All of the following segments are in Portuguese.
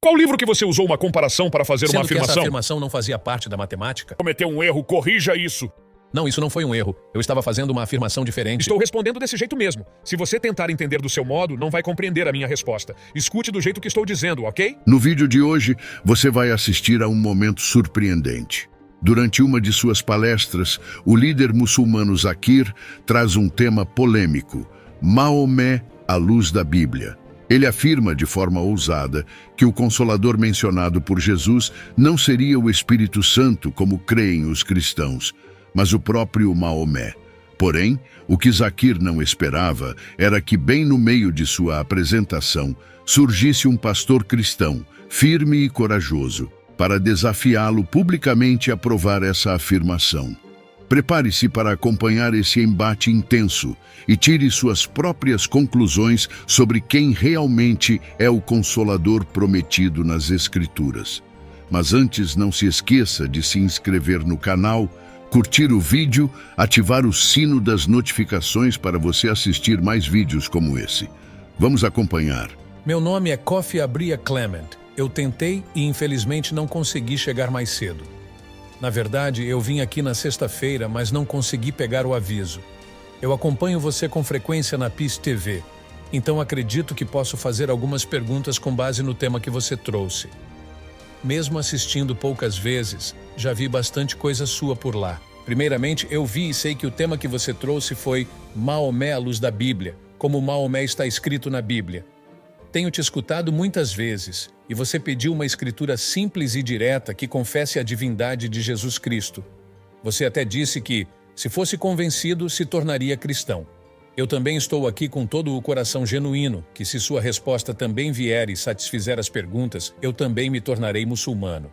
Qual livro que você usou uma comparação para fazer uma Sendo que essa afirmação? afirmação não fazia parte da matemática? Cometeu um erro, corrija isso. Não, isso não foi um erro. Eu estava fazendo uma afirmação diferente. Estou respondendo desse jeito mesmo. Se você tentar entender do seu modo, não vai compreender a minha resposta. Escute do jeito que estou dizendo, ok? No vídeo de hoje, você vai assistir a um momento surpreendente. Durante uma de suas palestras, o líder muçulmano Zakir traz um tema polêmico: Maomé, à luz da Bíblia. Ele afirma de forma ousada que o Consolador mencionado por Jesus não seria o Espírito Santo, como creem os cristãos, mas o próprio Maomé. Porém, o que Zakir não esperava era que, bem no meio de sua apresentação, surgisse um pastor cristão, firme e corajoso, para desafiá-lo publicamente a provar essa afirmação. Prepare-se para acompanhar esse embate intenso e tire suas próprias conclusões sobre quem realmente é o Consolador prometido nas Escrituras. Mas antes, não se esqueça de se inscrever no canal, curtir o vídeo, ativar o sino das notificações para você assistir mais vídeos como esse. Vamos acompanhar. Meu nome é Kofi Abria Clement. Eu tentei e infelizmente não consegui chegar mais cedo. Na verdade, eu vim aqui na sexta-feira, mas não consegui pegar o aviso. Eu acompanho você com frequência na PIS TV, então acredito que posso fazer algumas perguntas com base no tema que você trouxe. Mesmo assistindo poucas vezes, já vi bastante coisa sua por lá. Primeiramente, eu vi e sei que o tema que você trouxe foi Maomé à luz da Bíblia, como Maomé está escrito na Bíblia. Tenho te escutado muitas vezes, e você pediu uma escritura simples e direta que confesse a divindade de Jesus Cristo. Você até disse que, se fosse convencido, se tornaria cristão. Eu também estou aqui com todo o coração genuíno, que se sua resposta também vier e satisfizer as perguntas, eu também me tornarei muçulmano.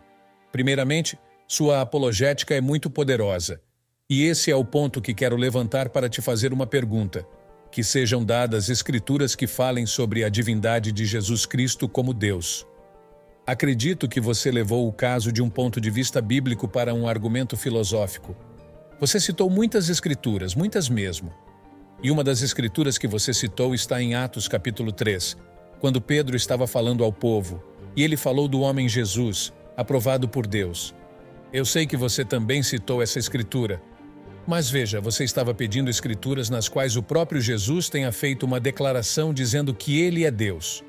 Primeiramente, sua apologética é muito poderosa. E esse é o ponto que quero levantar para te fazer uma pergunta. Que sejam dadas escrituras que falem sobre a divindade de Jesus Cristo como Deus. Acredito que você levou o caso de um ponto de vista bíblico para um argumento filosófico. Você citou muitas escrituras, muitas mesmo. E uma das escrituras que você citou está em Atos capítulo 3, quando Pedro estava falando ao povo, e ele falou do homem Jesus, aprovado por Deus. Eu sei que você também citou essa escritura, mas veja, você estava pedindo escrituras nas quais o próprio Jesus tenha feito uma declaração dizendo que ele é Deus.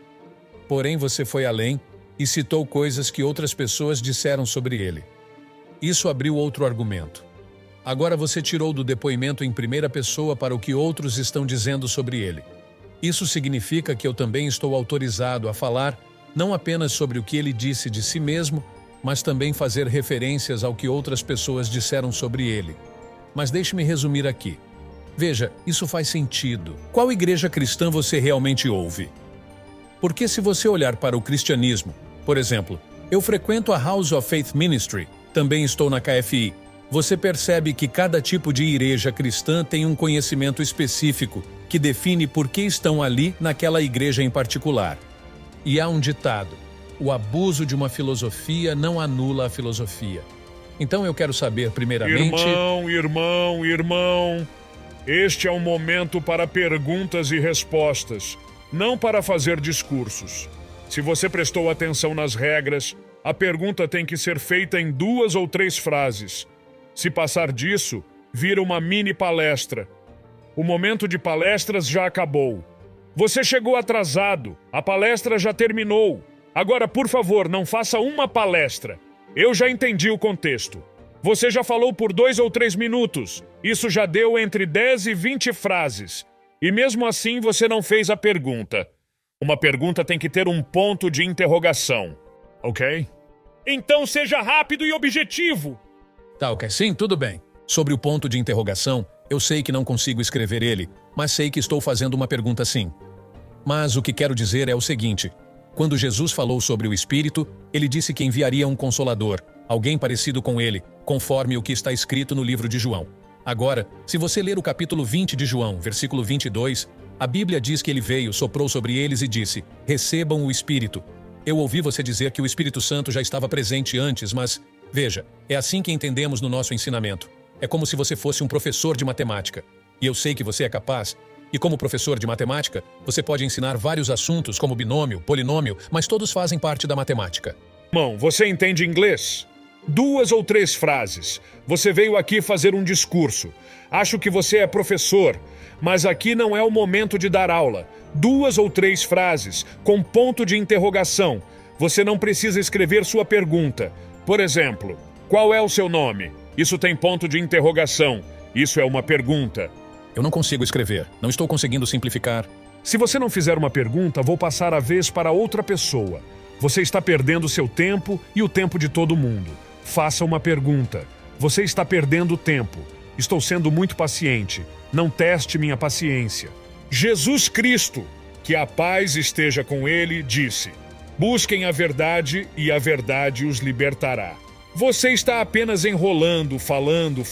Porém, você foi além e citou coisas que outras pessoas disseram sobre ele. Isso abriu outro argumento. Agora você tirou do depoimento em primeira pessoa para o que outros estão dizendo sobre ele. Isso significa que eu também estou autorizado a falar não apenas sobre o que ele disse de si mesmo, mas também fazer referências ao que outras pessoas disseram sobre ele. Mas deixe-me resumir aqui. Veja, isso faz sentido. Qual igreja cristã você realmente ouve? Porque se você olhar para o cristianismo, por exemplo, eu frequento a House of Faith Ministry, também estou na KFI, você percebe que cada tipo de igreja cristã tem um conhecimento específico que define por que estão ali naquela igreja em particular. E há um ditado: o abuso de uma filosofia não anula a filosofia. Então eu quero saber, primeiramente... Irmão, este é um momento para perguntas e respostas, não para fazer discursos. Se você prestou atenção nas regras, a pergunta tem que ser feita em 2 ou 3 frases. Se passar disso, vira uma mini palestra. O momento de palestras já acabou. Você chegou atrasado, a palestra já terminou. Agora, por favor, não faça uma palestra. Eu já entendi o contexto. Você já falou por 2 ou 3 minutos. Isso já deu entre 10 e 20 frases. E mesmo assim você não fez a pergunta. Uma pergunta tem que ter um ponto de interrogação. Ok? Então seja rápido e objetivo. Tá, ok. Sim, tudo bem. Sobre o ponto de interrogação, eu sei que não consigo escrever ele, mas sei que estou fazendo uma pergunta sim. Mas o que quero dizer é o seguinte. Quando Jesus falou sobre o Espírito, ele disse que enviaria um Consolador, alguém parecido com ele, conforme o que está escrito no livro de João. Agora, se você ler o capítulo 20 de João, versículo 22, a Bíblia diz que ele veio, soprou sobre eles e disse: recebam o Espírito. Eu ouvi você dizer que o Espírito Santo já estava presente antes, mas, veja, é assim que entendemos no nosso ensinamento. É como se você fosse um professor de matemática. E eu sei que você é capaz, E como professor de matemática, você pode ensinar vários assuntos como binômio, polinômio, mas todos fazem parte da matemática. Irmão, você entende inglês? 2 ou 3 frases. Você veio aqui fazer um discurso. Acho que você é professor, mas aqui não é o momento de dar aula. 2 ou 3 frases, com ponto de interrogação. Você não precisa escrever sua pergunta. Por exemplo, qual é o seu nome? Isso tem ponto de interrogação. Isso é uma pergunta. Eu não consigo escrever. Não estou conseguindo simplificar. Se você não fizer uma pergunta, vou passar a vez para outra pessoa. Você está perdendo seu tempo e o tempo de todo mundo. Faça uma pergunta. Você está perdendo tempo. Estou sendo muito paciente. Não teste minha paciência. Jesus Cristo, que a paz esteja com ele, disse: busquem a verdade e a verdade os libertará. Você está apenas enrolando, falando,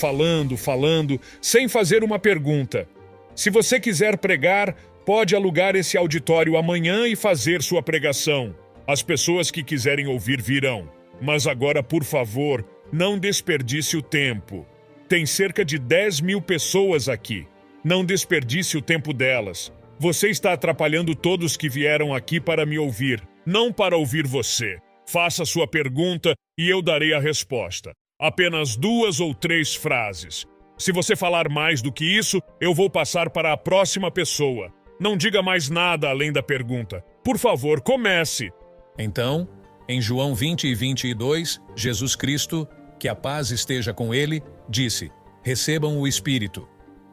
sem fazer uma pergunta. Se você quiser pregar, pode alugar esse auditório amanhã e fazer sua pregação. As pessoas que quiserem ouvir virão. Mas agora, por favor, não desperdice o tempo. Tem cerca de 10.000 pessoas aqui. Não desperdice o tempo delas. Você está atrapalhando todos que vieram aqui para me ouvir, não para ouvir você. Faça sua pergunta e eu darei a resposta. Apenas 2 ou 3 frases. Se você falar mais do que isso, eu vou passar para a próxima pessoa. Não diga mais nada além da pergunta. Por favor, comece. Então, em João 20 e 22, Jesus Cristo, que a paz esteja com ele, disse: recebam o Espírito.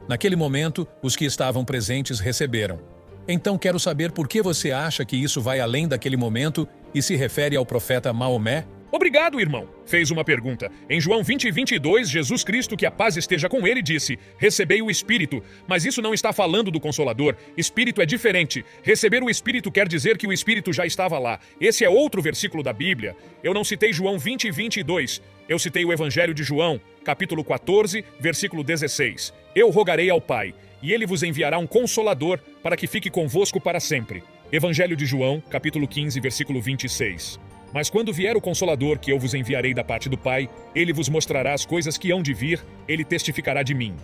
Naquele momento, os que estavam presentes receberam. Então quero saber por que você acha que isso vai além daquele momento e se refere ao profeta Maomé? Obrigado, irmão. Fez uma pergunta. Em João 20 e 22, Jesus Cristo, que a paz esteja com ele, disse: recebei o Espírito. Mas isso não está falando do Consolador. Espírito é diferente. Receber o Espírito quer dizer que o Espírito já estava lá. Esse é outro versículo da Bíblia. Eu não citei João 20 e 22. Eu citei o Evangelho de João, capítulo 14, versículo 16. Eu rogarei ao Pai, e ele vos enviará um Consolador para que fique convosco para sempre. Evangelho de João, capítulo 15, versículo 26. Mas quando vier o Consolador, que eu vos enviarei da parte do Pai, ele vos mostrará as coisas que hão de vir, ele testificará de mim.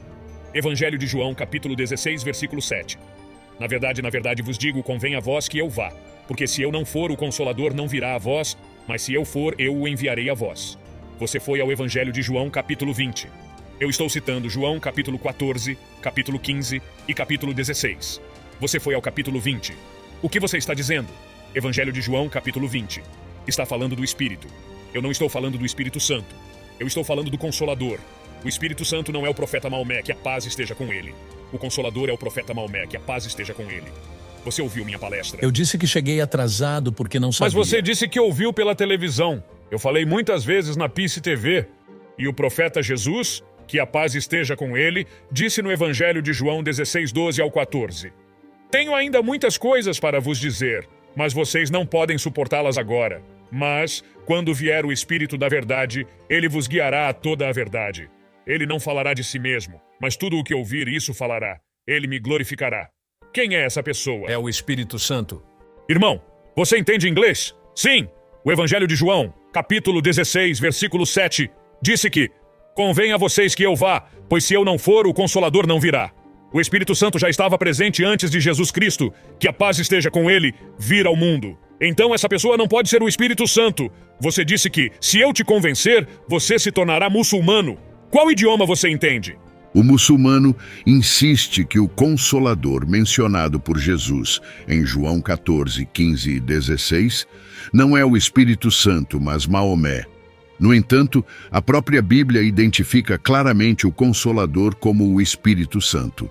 Evangelho de João, capítulo 16, versículo 7. Na verdade vos digo, convém a vós que eu vá, porque se eu não for, o Consolador não virá a vós, mas se eu for, eu o enviarei a vós. Você foi ao Evangelho de João, capítulo 20. Eu estou citando João, capítulo 14, capítulo 15 e capítulo 16. Você foi ao capítulo 20. O que você está dizendo? Evangelho de João, capítulo 20. Está falando do Espírito. Eu não estou falando do Espírito Santo. Eu estou falando do Consolador. O Espírito Santo não é o profeta Maomé, que a paz esteja com ele. O Consolador é o profeta Maomé, que a paz esteja com ele. Você ouviu minha palestra? Eu disse que cheguei atrasado porque não sabia. Mas você disse que ouviu pela televisão. Eu falei muitas vezes na Peace TV. E o profeta Jesus, que a paz esteja com ele, disse no Evangelho de João 16, 12 ao 14. Tenho ainda muitas coisas para vos dizer, mas vocês não podem suportá-las agora. Mas, quando vier o Espírito da verdade, ele vos guiará a toda a verdade. Ele não falará de si mesmo, mas tudo o que ouvir, isso falará. Ele me glorificará. Quem é essa pessoa? É o Espírito Santo. Irmão, você entende inglês? Sim! O Evangelho de João, capítulo 16, versículo 7, disse que: convém a vocês que eu vá, pois se eu não for, o Consolador não virá. O Espírito Santo já estava presente antes de Jesus Cristo, que a paz esteja com ele, vir ao mundo. Então essa pessoa não pode ser o Espírito Santo. Você disse que, se eu te convencer, você se tornará muçulmano. Qual idioma você entende? O muçulmano insiste que o Consolador mencionado por Jesus em João 14, 15 e 16 não é o Espírito Santo, mas Maomé. No entanto, a própria Bíblia identifica claramente o Consolador como o Espírito Santo.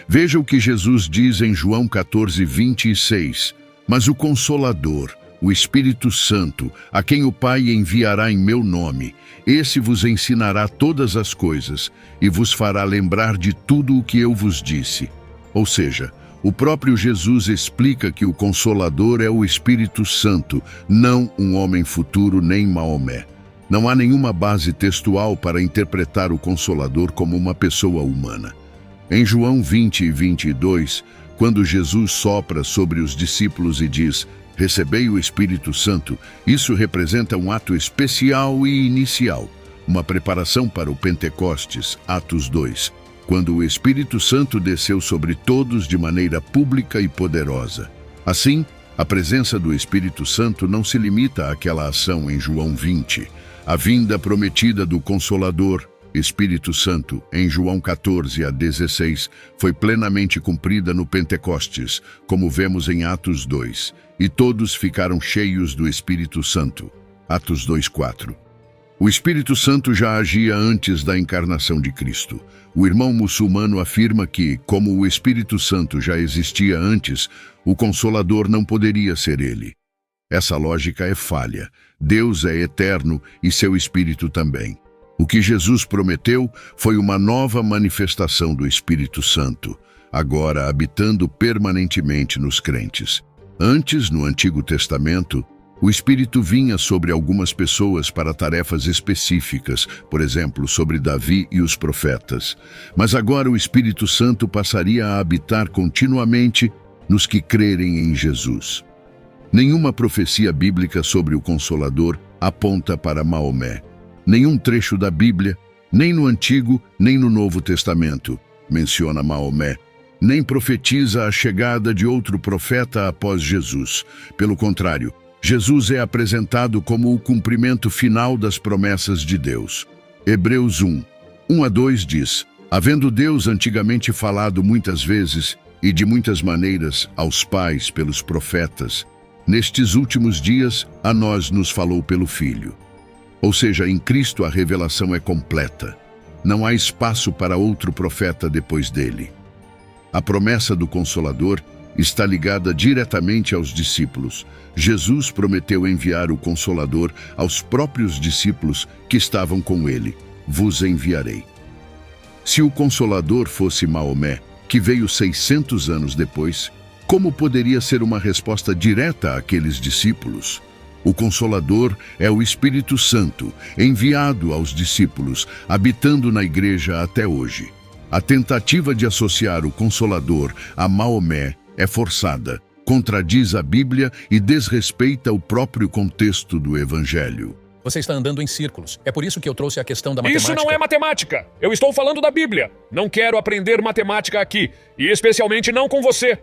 Veja o que Jesus diz em João 14, 26. Mas o Consolador, o Espírito Santo, a quem o Pai enviará em meu nome, esse vos ensinará todas as coisas e vos fará lembrar de tudo o que eu vos disse. Ou seja, o próprio Jesus explica que o Consolador é o Espírito Santo, não um homem futuro nem Maomé. Não há nenhuma base textual para interpretar o Consolador como uma pessoa humana. Em João 20 e 22, quando Jesus sopra sobre os discípulos e diz: recebei o Espírito Santo, isso representa um ato especial e inicial, uma preparação para o Pentecostes, Atos 2, quando o Espírito Santo desceu sobre todos de maneira pública e poderosa. Assim, a presença do Espírito Santo não se limita àquela ação em João 20. A vinda prometida do Consolador, Espírito Santo, em João 14 a 16, foi plenamente cumprida no Pentecostes, como vemos em Atos 2, e todos ficaram cheios do Espírito Santo. Atos 2:4. O Espírito Santo já agia antes da encarnação de Cristo. O irmão muçulmano afirma que, como o Espírito Santo já existia antes, o Consolador não poderia ser ele. Essa lógica é falha. Deus é eterno e seu Espírito também. O que Jesus prometeu foi uma nova manifestação do Espírito Santo, agora habitando permanentemente nos crentes. Antes, no Antigo Testamento, o Espírito vinha sobre algumas pessoas para tarefas específicas, por exemplo, sobre Davi e os profetas. Mas agora o Espírito Santo passaria a habitar continuamente nos que crerem em Jesus. Nenhuma profecia bíblica sobre o Consolador aponta para Maomé. Nenhum trecho da Bíblia, nem no Antigo, nem no Novo Testamento, menciona Maomé, nem profetiza a chegada de outro profeta após Jesus. Pelo contrário, Jesus é apresentado como o cumprimento final das promessas de Deus. Hebreus 1:1-2 diz: havendo Deus antigamente falado muitas vezes e de muitas maneiras aos pais pelos profetas, nestes últimos dias a nós nos falou pelo Filho. Ou seja, em Cristo a revelação é completa. Não há espaço para outro profeta depois dele. A promessa do Consolador está ligada diretamente aos discípulos. Jesus prometeu enviar o Consolador aos próprios discípulos que estavam com ele. Vos enviarei. Se o Consolador fosse Maomé, que veio 600 anos depois, como poderia ser uma resposta direta àqueles discípulos? O Consolador é o Espírito Santo, enviado aos discípulos, habitando na igreja até hoje. A tentativa de associar o Consolador a Maomé é forçada, contradiz a Bíblia e desrespeita o próprio contexto do Evangelho. Você está andando em círculos. É por isso que eu trouxe a questão da matemática. Isso não é matemática. Eu estou falando da Bíblia. Não quero aprender matemática aqui, e especialmente não com você.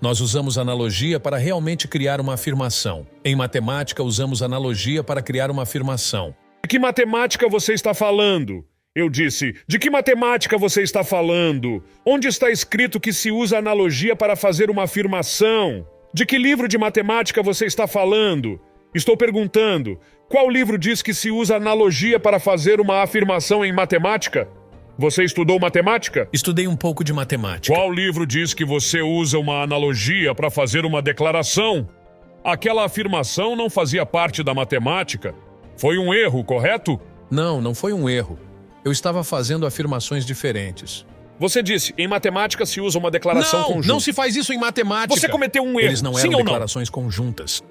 Nós usamos analogia para realmente criar uma afirmação. Em matemática, usamos analogia para criar uma afirmação. De que matemática você está falando? Eu disse, de que matemática você está falando? Onde está escrito que se usa analogia para fazer uma afirmação? De que livro de matemática você está falando? Estou perguntando, qual livro diz que se usa analogia para fazer uma afirmação em matemática? Você estudou matemática? Estudei um pouco de matemática. Qual livro diz que você usa uma analogia para fazer uma declaração? Aquela afirmação não fazia parte da matemática. Foi um erro, correto? Não, não foi um erro. Eu estava fazendo afirmações diferentes. Você disse, em matemática se usa uma declaração conjunta. Não se faz isso em matemática. Você cometeu um erro, Eles não sim eram ou não? declarações conjuntas.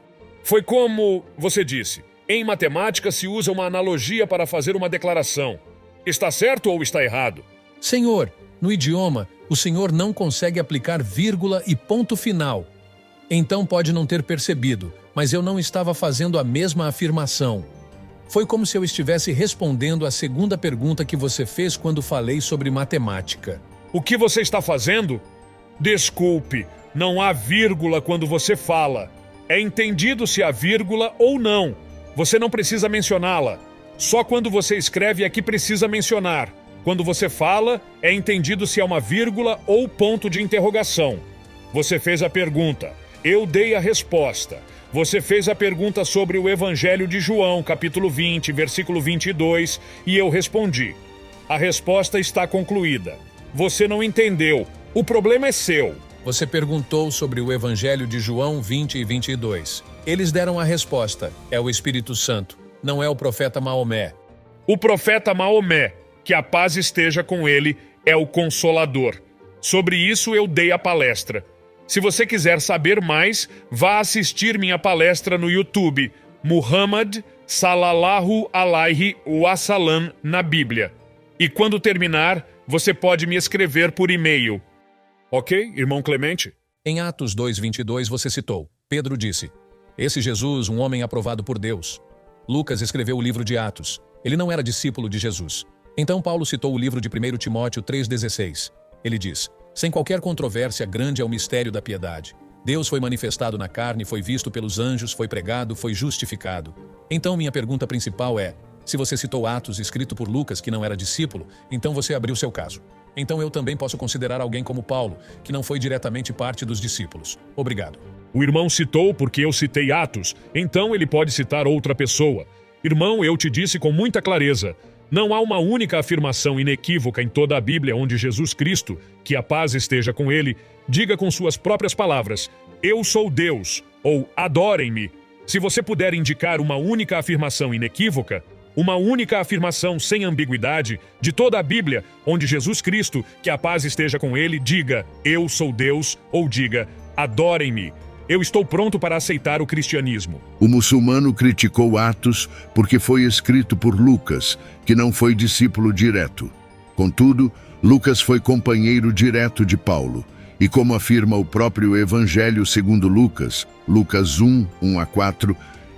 Foi como você disse, em matemática se usa uma analogia para fazer uma declaração. Está certo ou está errado? Senhor, no idioma, o senhor não consegue aplicar vírgula e ponto final. Então pode não ter percebido, mas eu não estava fazendo a mesma afirmação. Foi como se eu estivesse respondendo à segunda pergunta que você fez quando falei sobre matemática. O que você está fazendo? Desculpe, não há vírgula quando você fala. É entendido se há vírgula ou não. Você não precisa mencioná-la. Só quando você escreve é que precisa mencionar. Quando você fala, é entendido se é uma vírgula ou ponto de interrogação. Você fez a pergunta. Eu dei a resposta. Você fez a pergunta sobre o Evangelho de João, capítulo 20, versículo 22, e eu respondi. A resposta está concluída. Você não entendeu. O problema é seu. Você perguntou sobre o Evangelho de João 20 e 22. Eles deram a resposta. É o Espírito Santo. Não é o profeta Maomé. O profeta Maomé, que a paz esteja com ele, é o Consolador. Sobre isso eu dei a palestra. Se você quiser saber mais, vá assistir minha palestra no YouTube, Muhammad Sallallahu Alaihi Wasallam na Bíblia. E quando terminar, você pode me escrever por e-mail. Ok, irmão Clemente? Em Atos 2:22 você citou. Pedro disse, esse Jesus, um homem aprovado por Deus. Lucas escreveu o livro de Atos. Ele não era discípulo de Jesus. Então Paulo citou o livro de 1 Timóteo 3,16. Ele diz: sem qualquer controvérsia, grande é o mistério da piedade. Deus foi manifestado na carne, foi visto pelos anjos, foi pregado, foi justificado. Então minha pergunta principal é: se você citou Atos escrito por Lucas, que não era discípulo, então você abriu seu caso. Então eu também posso considerar alguém como Paulo, que não foi diretamente parte dos discípulos. Obrigado. O irmão citou porque eu citei Atos, então ele pode citar outra pessoa. Irmão, eu te disse com muita clareza: não há uma única afirmação inequívoca em toda a Bíblia onde Jesus Cristo, que a paz esteja com ele, diga com suas próprias palavras: eu sou Deus, ou adorem-me. Se você puder indicar uma única afirmação inequívoca, uma única afirmação sem ambiguidade de toda a Bíblia onde Jesus Cristo, que a paz esteja com ele, diga: eu sou Deus, ou diga: adorem-me. Eu estou pronto para aceitar o cristianismo. O muçulmano criticou Atos porque foi escrito por Lucas, que não foi discípulo direto. Contudo, Lucas foi companheiro direto de Paulo. E como afirma o próprio Evangelho segundo Lucas, Lucas 1, 1-4,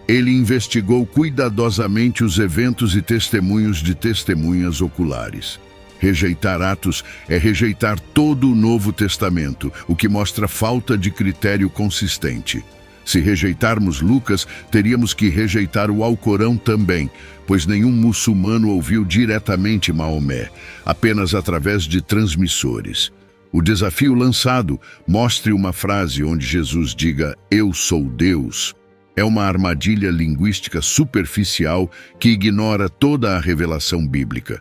ele investigou cuidadosamente os eventos e testemunhos de testemunhas oculares. Rejeitar Atos é rejeitar todo o Novo Testamento, o que mostra falta de critério consistente. Se rejeitarmos Lucas, teríamos que rejeitar o Alcorão também, pois nenhum muçulmano ouviu diretamente Maomé, apenas através de transmissores. O desafio lançado, mostre uma frase onde Jesus diga: eu sou Deus, é uma armadilha linguística superficial que ignora toda a revelação bíblica.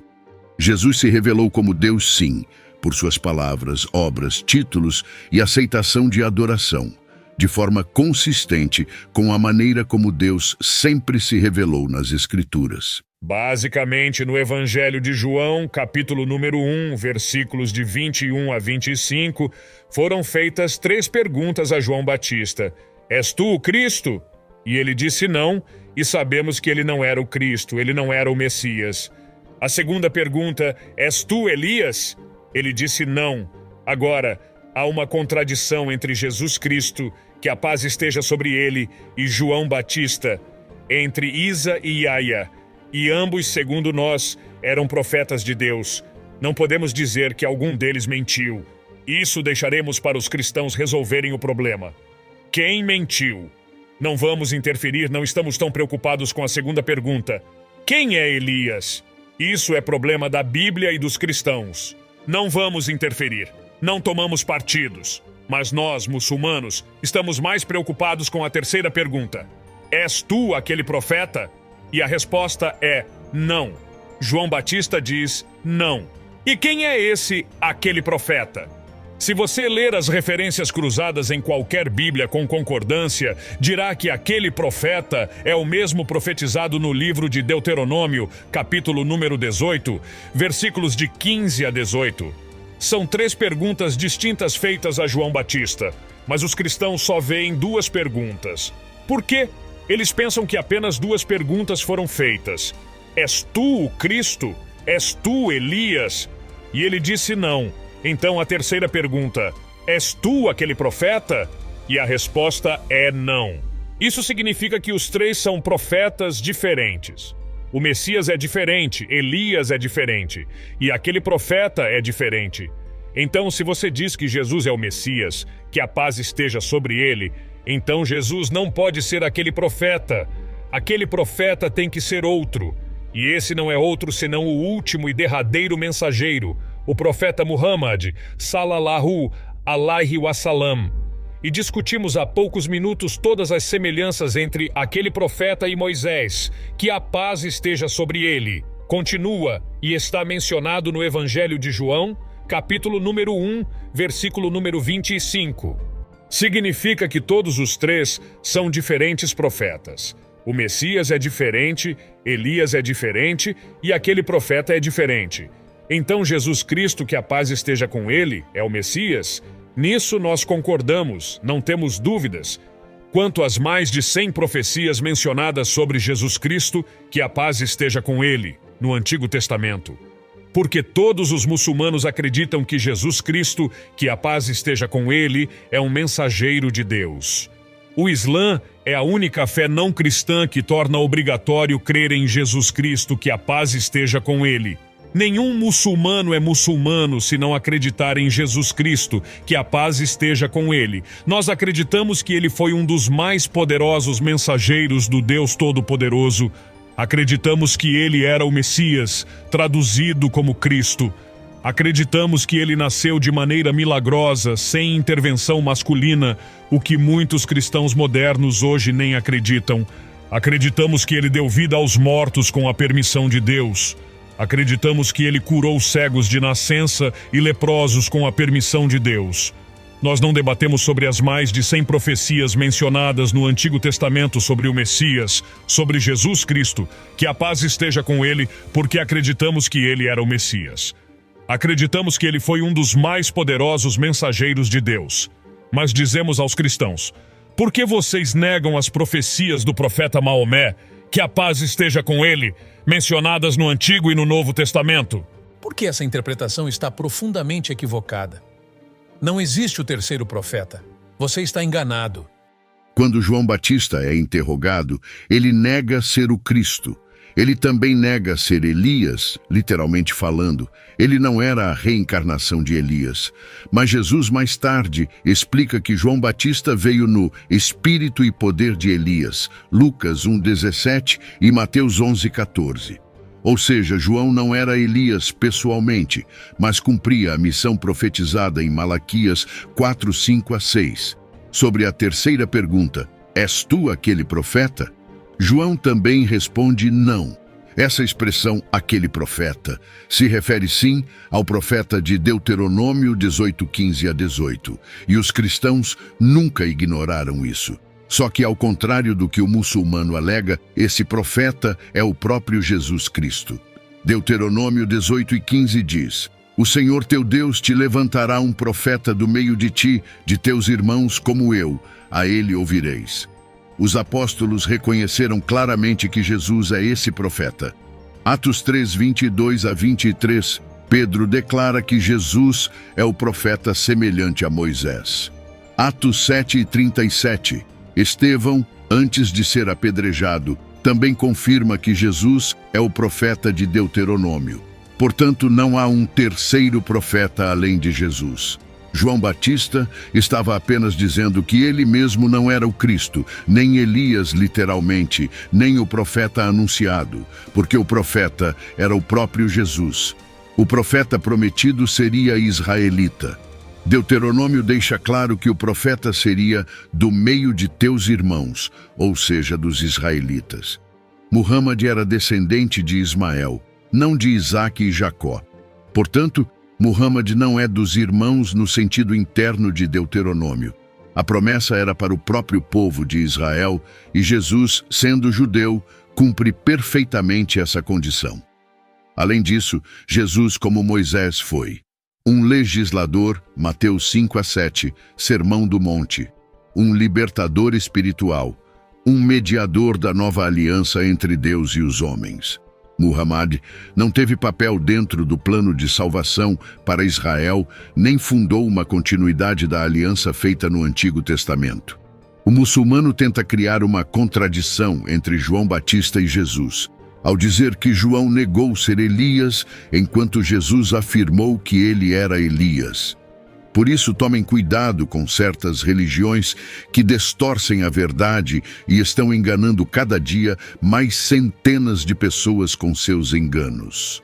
Jesus se revelou como Deus, sim, por suas palavras, obras, títulos e aceitação de adoração, de forma consistente com a maneira como Deus sempre se revelou nas Escrituras. Basicamente, no Evangelho de João, capítulo número 1, versículos de 21 a 25, foram feitas 3 perguntas a João Batista. És tu o Cristo? E ele disse não, e sabemos que ele não era o Cristo, ele não era o Messias. A segunda pergunta: és tu Elias? Ele disse não. Agora, há uma contradição entre Jesus Cristo, que a paz esteja sobre ele, e João Batista, entre Isa e Iaia. E ambos, segundo nós, eram profetas de Deus. Não podemos dizer que algum deles mentiu. Isso deixaremos para os cristãos resolverem o problema. Quem mentiu? Não vamos interferir, não estamos tão preocupados com a segunda pergunta. Quem é Elias? Isso é problema da Bíblia e dos cristãos. Não vamos interferir. Não tomamos partidos. Mas nós, muçulmanos, estamos mais preocupados com a terceira pergunta. És tu aquele profeta? E a resposta é não. João Batista diz não. E quem é esse aquele profeta? Se você ler as referências cruzadas em qualquer Bíblia com concordância, dirá que aquele profeta é o mesmo profetizado no livro de Deuteronômio, capítulo número 18, versículos de 15 a 18. São 3 perguntas distintas feitas a João Batista, mas os cristãos só veem 2 perguntas. Por quê? Eles pensam que apenas 2 perguntas foram feitas. És tu o Cristo? És tu Elias? E ele disse não. Então a terceira pergunta: és tu aquele profeta? E a resposta é não. Isso significa que os 3 são profetas diferentes. O Messias é diferente, Elias é diferente, e aquele profeta é diferente. Então, se você diz que Jesus é o Messias, que a paz esteja sobre ele, então Jesus não pode ser aquele profeta. Aquele profeta tem que ser outro. E esse não é outro senão o último e derradeiro mensageiro, o profeta Muhammad, sallallahu alaihi wasallam. E discutimos há poucos minutos todas as semelhanças entre aquele profeta e Moisés, que a paz esteja sobre ele. Continua e está mencionado no Evangelho de João, capítulo número 1, versículo número 25. Significa que todos os 3 são diferentes profetas. O Messias é diferente, Elias é diferente e aquele profeta é diferente. Então Jesus Cristo, que a paz esteja com ele, é o Messias? Nisso nós concordamos, não temos dúvidas. Quanto às mais de 100 profecias mencionadas sobre Jesus Cristo, que a paz esteja com ele, no Antigo Testamento. Porque todos os muçulmanos acreditam que Jesus Cristo, que a paz esteja com ele, é um mensageiro de Deus. O Islã é a única fé não cristã que torna obrigatório crer em Jesus Cristo, que a paz esteja com ele. Nenhum muçulmano é muçulmano se não acreditar em Jesus Cristo, que a paz esteja com ele. Nós acreditamos que ele foi um dos mais poderosos mensageiros do Deus Todo-Poderoso. Acreditamos que ele era o Messias, traduzido como Cristo. Acreditamos que ele nasceu de maneira milagrosa, sem intervenção masculina, o que muitos cristãos modernos hoje nem acreditam. Acreditamos que ele deu vida aos mortos com a permissão de Deus. Acreditamos que ele curou cegos de nascença e leprosos com a permissão de Deus. Nós não debatemos sobre as mais de 100 profecias mencionadas no Antigo Testamento sobre o Messias, sobre Jesus Cristo, que a paz esteja com ele, porque acreditamos que ele era o Messias. Acreditamos que ele foi um dos mais poderosos mensageiros de Deus. Mas dizemos aos cristãos: por que vocês negam as profecias do profeta Maomé, que a paz esteja com ele, mencionadas no Antigo e no Novo Testamento? Porque essa interpretação está profundamente equivocada. Não existe o terceiro profeta. Você está enganado. Quando João Batista é interrogado, ele nega ser o Cristo. Ele também nega ser Elias, literalmente falando. Ele não era a reencarnação de Elias. Mas Jesus, mais tarde, explica que João Batista veio no espírito e poder de Elias, Lucas 1,17 e Mateus 11,14. Ou seja, João não era Elias pessoalmente, mas cumpria a missão profetizada em Malaquias 4:5-6. Sobre a terceira pergunta, és tu aquele profeta? João também responde não. Essa expressão, aquele profeta, se refere sim ao profeta de Deuteronômio 18:15-18, e os cristãos nunca ignoraram isso. Só que, ao contrário do que o muçulmano alega, esse profeta é o próprio Jesus Cristo. Deuteronômio 18:15 diz: o Senhor teu Deus te levantará um profeta do meio de ti, de teus irmãos como eu, a ele ouvireis. Os apóstolos reconheceram claramente que Jesus é esse profeta. Atos 3:22-23, Pedro declara que Jesus é o profeta semelhante a Moisés. Atos 7:37, Estevão, antes de ser apedrejado, também confirma que Jesus é o profeta de Deuteronômio. Portanto, não há um terceiro profeta além de Jesus. João Batista estava apenas dizendo que ele mesmo não era o Cristo, nem Elias literalmente, nem o profeta anunciado, porque o profeta era o próprio Jesus. O profeta prometido seria israelita. Deuteronômio deixa claro que o profeta seria do meio de teus irmãos, ou seja, dos israelitas. Muhammad era descendente de Ismael, não de Isaque e Jacó. Portanto, Muhammad não é dos irmãos no sentido interno de Deuteronômio. A promessa era para o próprio povo de Israel e Jesus, sendo judeu, cumpre perfeitamente essa condição. Além disso, Jesus, como Moisés, foi um legislador, Mateus 5:7, Sermão do Monte, um libertador espiritual, um mediador da nova aliança entre Deus e os homens. Muhammad não teve papel dentro do plano de salvação para Israel, nem fundou uma continuidade da aliança feita no Antigo Testamento. O muçulmano tenta criar uma contradição entre João Batista e Jesus, ao dizer que João negou ser Elias, enquanto Jesus afirmou que ele era Elias. Por isso, tomem cuidado com certas religiões que distorcem a verdade e estão enganando cada dia mais centenas de pessoas com seus enganos.